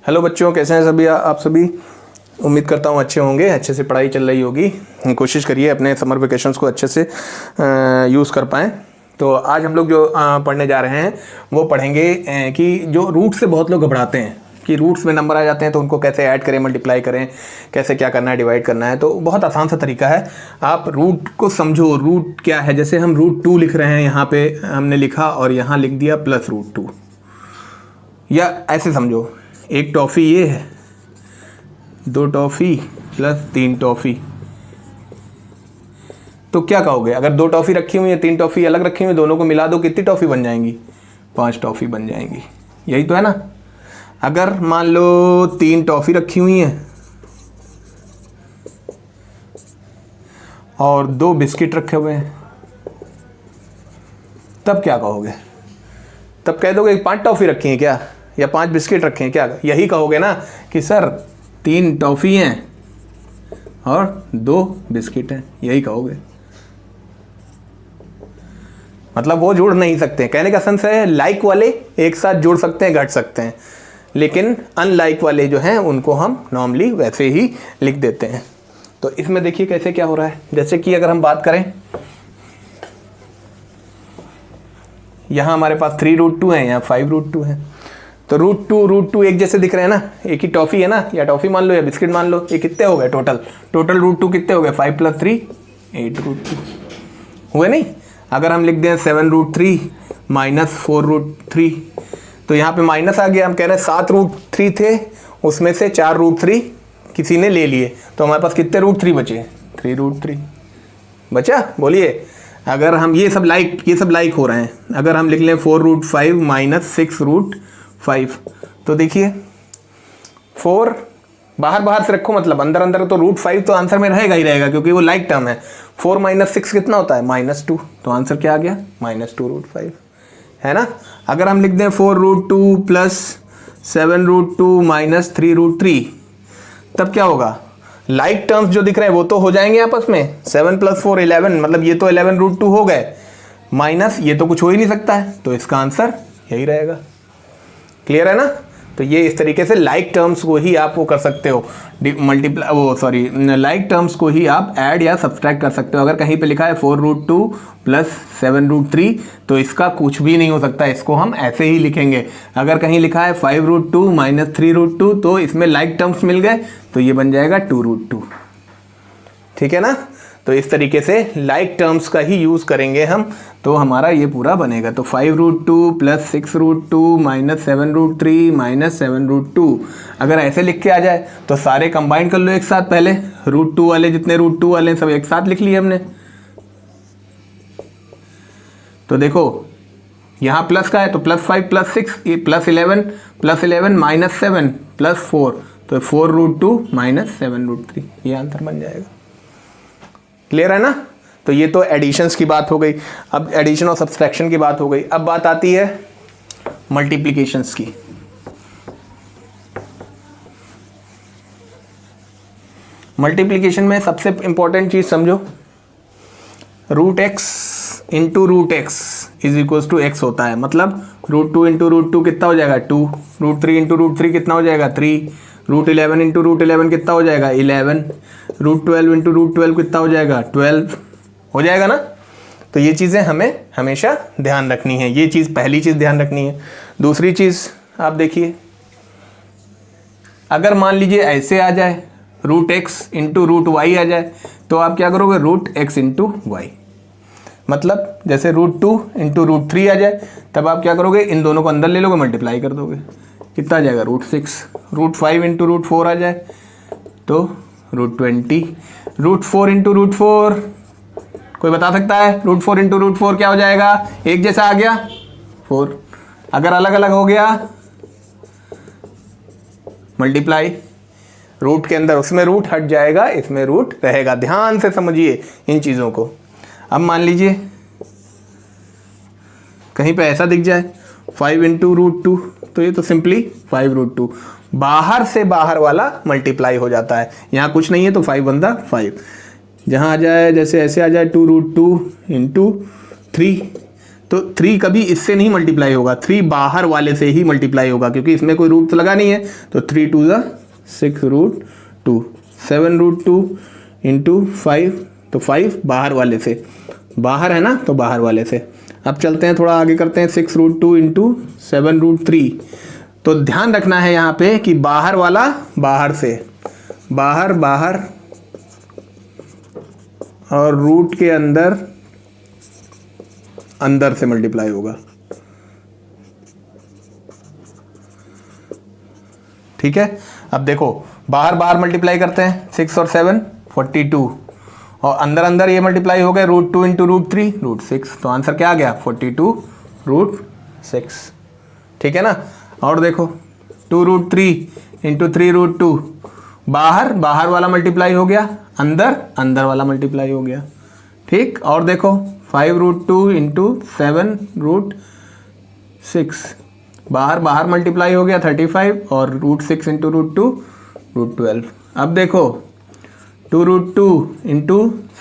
Hello बच्चों, कैसे हैं सभी आप सभी। उम्मीद करता हूँ अच्छे होंगे, अच्छे से पढ़ाई चल रही होगी। कोशिश करिए अपने समर वेकेशंस को अच्छे से यूज़ कर पाएँ। तो आज हम लोग जो पढ़ने जा रहे हैं वो पढ़ेंगे कि जो रूट से बहुत लोग घबराते हैं कि रूट्स में नंबर आ जाते हैं तो उनको कैसे ऐड करें, मल्टीप्लाई करें, कैसे क्या करना है, डिवाइड करना है। तो बहुत आसान सा तरीका है, आप रूट को समझो। रूट क्या है, जैसे हम √2 लिख रहे हैं, यहाँ पे हमने लिखा और यहाँ लिख दिया +√2, या ऐसे समझो एक टॉफ़ी ये है, 2 टॉफ़ी प्लस 3 टॉफ़ी। तो क्या कहोगे, अगर 2 टॉफ़ी रखी हुई है, 3 टॉफ़ी अलग रखी हुई है, दोनों को मिला दो, कितनी टॉफ़ी बन जाएंगी? 5 टॉफ़ी बन जाएंगी। यही तो है ना। अगर मान लो 3 टॉफ़ी रखी हुई हैं और 2 बिस्किट रखे हुए हैं, तब क्या कहोगे? तब कह दोगे 5 टॉफ़ी रखी हैं क्या, या 5 बिस्किट रखे हैं क्या? यही कहोगे ना कि सर 3 टॉफ़ी हैं और 2 बिस्किट हैं, यही कहोगे। मतलब वो जुड़ नहीं सकते। कहने का सेंस है लाइक वाले एक साथ जुड़ सकते हैं, घट सकते हैं, लेकिन अनलाइक वाले जो हैं उनको हम नॉर्मली वैसे ही लिख देते हैं। तो इसमें देखिए कैसे क्या हो रहा है। जैसे कि अगर हम बात करें, यहाँ हमारे पास 3√2 है, यहाँ 5√2 है। तो √2 एक जैसे दिख रहे हैं ना, एक ही टॉफ़ी है ना, या टॉफ़ी मान लो या बिस्किट मान लो। ये कितने हो गए टोटल √2 कितने हो गए? 5 + 3 8√2 हुए नहीं। अगर हम लिख दें 7√3 - 4√3, तो यहाँ पे माइनस आ गया। हम कह रहे हैं 7√3 थे, उसमें से 4√3 किसी ने ले लिए, तो हमारे पास कितने √3 बचे? 3√3 बचा। बोलिए, अगर हम ये सब लाइक हो रहे हैं, अगर हम लिख लें 4√5 - 6√5, तो देखिए 4 बाहर से रखो, मतलब अंदर तो √5 तो आंसर में रहेगा ही रहेगा, क्योंकि वो लाइक टर्म है। 4 - 6 कितना होता है? -2, तो आंसर क्या आ गया? -2√5, है ना। अगर हम लिख दें 4√2 + 7√2 - 3√3, तब क्या होगा? लाइक टर्म्स जो दिख रहे हैं वो तो हो जाएंगे आपस में। 7 + 4 11, मतलब ये तो 11√2 हो गए, माइनस ये तो कुछ हो ही नहीं सकता है, तो इसका आंसर यही रहेगा। क्लियर है ना। तो ये इस तरीके से लाइक टर्म्स को ही आप वो कर सकते हो, लाइक टर्म्स को ही आप ऐड या सब्सट्रैक्ट कर सकते हो। अगर कहीं पे लिखा है 4√2 + 7√3, तो इसका कुछ भी नहीं हो सकता, इसको हम ऐसे ही लिखेंगे। अगर कहीं लिखा है 5√2 - 3√2, तो इसमें लाइक टर्म्स मिल गए, तो ये बन जाएगा 2√2। ठीक है ना। तो इस तरीके से लाइक टर्म्स का ही यूज़ करेंगे हम, तो हमारा ये पूरा बनेगा। तो 5√2 + 6√2 - 7√3 - 7√2, अगर ऐसे लिख के आ जाए तो सारे कंबाइन कर लो एक साथ। पहले √2 वाले जितने √2 वाले सब एक साथ लिख लिए हमने। तो देखो यहाँ प्लस का है, तो +5 + 6 +11 -11 - 7 + 4, तो 4√2 - 7√3, ये आंसर बन जाएगा। क्लियर है ना। तो ये तो एडिशंस की बात हो गई। अब एडिशन और सब्सट्रैक्शन की बात हो गई। अब बात आती है मल्टीप्लिकेशंस की। मल्टीप्लिकेशन में सबसे इंपॉर्टेंट चीज समझो, √x × √x = x होता है। मतलब √2 × √2 कितना हो जाएगा? 2। √3 × √3 कितना हो जाएगा? 3। √11 × √11 कितना हो जाएगा? 11। √12 × √12 कितना हो जाएगा? 12 हो जाएगा ना। तो ये चीज़ें हमें हमेशा ध्यान रखनी है। ये चीज़ पहली चीज़ ध्यान रखनी है। दूसरी चीज़ आप देखिए, अगर मान लीजिए ऐसे आ जाए, √x × √y आ जाए, तो आप क्या करोगे? √x × y। मतलब जैसे √2 × √3 आ जाए, तब आप क्या करोगे? इन दोनों को अंदर ले लोगे, मल्टीप्लाई कर दोगे, कितना आ जाएगा? √6। √5 × √4 आ जाए तो √20। √4 × √4 कोई बता सकता है? √4 × √4 क्या हो जाएगा? एक जैसा आ गया 4। अगर अलग अलग हो गया, मल्टीप्लाई। रूट के अंदर उसमें रूट हट जाएगा, इसमें रूट रहेगा। ध्यान से समझिए इन चीज़ों को। अब मान लीजिए कहीं पे ऐसा दिख जाए 5 × √2, तो ये तो सिंपली 5√2, बाहर से बाहर वाला मल्टीप्लाई हो जाता है। यहाँ कुछ नहीं है तो 5 बनता 5। जहाँ आ जाए, जैसे ऐसे आ जाए 2√2 × 3, तो 3 कभी इससे नहीं मल्टीप्लाई होगा, 3 बाहर वाले से ही मल्टीप्लाई होगा, क्योंकि इसमें कोई रूट तो लगा नहीं है। तो 3 2 ज़ा 6 रूट 2, 7 रूट 2 इंटू 5, तो 5 बाहर वाले से, बाहर है ना, तो बाहर वाले से। अब चलते हैं थोड़ा आगे करते हैं, 6 रूट 2 इंटू 7 रूट 3। तो ध्यान रखना है यहाँ पे कि बाहर वाला बाहर से, बाहर बाहर, और रूट के अंदर अंदर से मल्टीप्लाई होगा। ठीक है, अब देखो बाहर बाहर मल्टीप्लाई करते हैं, 6 और 7 42, और अंदर अंदर ये मल्टीप्लाई हो गए, रूट 2 इंटू रूट 3 रूट 6। तो आंसर क्या आ गया, 42 रूट 6। ठीक है ना। और देखो 2 रूट 3 इंटू 3 रूट 2, बाहर बाहर वाला मल्टीप्लाई हो गया, अंदर अंदर वाला मल्टीप्लाई हो गया। ठीक, और देखो 5 रूट 2 इंटू 7 रूट 6, बाहर बाहर मल्टीप्लाई हो गया 35, और रूट 6 इंटू रूट 2 रूट 12। अब देखो 2 रूट 2 इंटू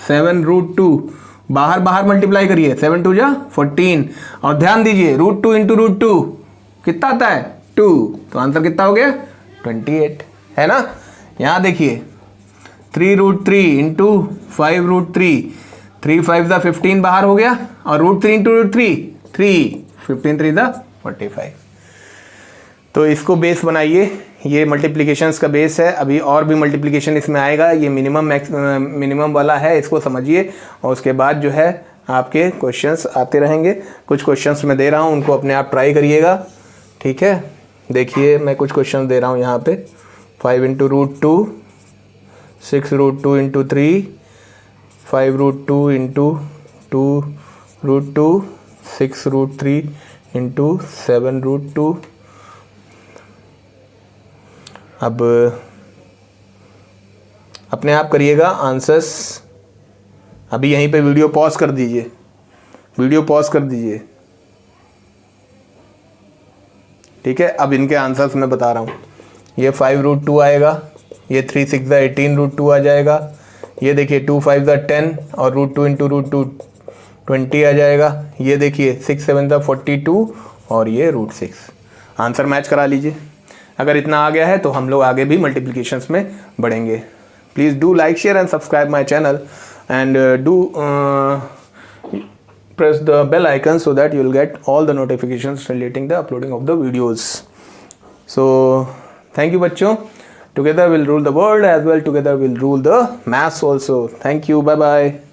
7 रूट 2, बाहर बाहर मल्टीप्लाई करिए, 7 2 जा 14, और ध्यान दीजिए रूट 2 इंटू रूट 2 कितना आता है, 2। तो आंसर कितना हो गया, 28, है ना। यहाँ देखिए 3 रूट 3 इंटू 5 रूट 3, 3 5 ज़ा 15 बाहर हो गया, और रूट 3 इंटू रूट 3 3, 15 3 ज़ा 45। तो इसको बेस बनाइए, ये मल्टीप्लिकेशंस का बेस है। अभी और भी मल्टीप्लिकेशन इसमें आएगा, ये मिनिमम वाला है, इसको समझिए, और उसके बाद जो है आपके क्वेश्चंस आते रहेंगे। कुछ क्वेश्चंस मैं दे रहा हूँ, उनको अपने आप ट्राई करिएगा। ठीक है, देखिए मैं कुछ क्वेश्चन दे रहा हूँ यहाँ पे, 5 into root 2, 6 root 2 into 3, 5 root 2 into 2 root 2, 6 root 3 into 7 root 2। अब अपने आप करिएगा आंसर्स। अभी यहीं पे वीडियो पॉज कर दीजिए, वीडियो पॉज कर दीजिए। ठीक है, अब इनके आंसर्स मैं बता रहा हूँ। ये 5 रूट 2 आएगा, ये 3 6 ज़ा 18 रूट 2 आ जाएगा, ये देखिए 2 5 ज़ा 10, और रूट 2 इंटू रूट 2 20 आ जाएगा। ये देखिए 6 7 ज़ा 42, और ये रूट 6। आंसर मैच करा लीजिए। अगर इतना आ गया है तो हम लोग आगे भी मल्टीप्लिकेशंस में बढ़ेंगे। Please do like, share and subscribe my channel, and do press the bell icon so that you will get all the notifications relating the uploading of the videos. So thank you बच्चों, together we'll rule the world, as well together we'll rule the maths also. Thank you, bye bye.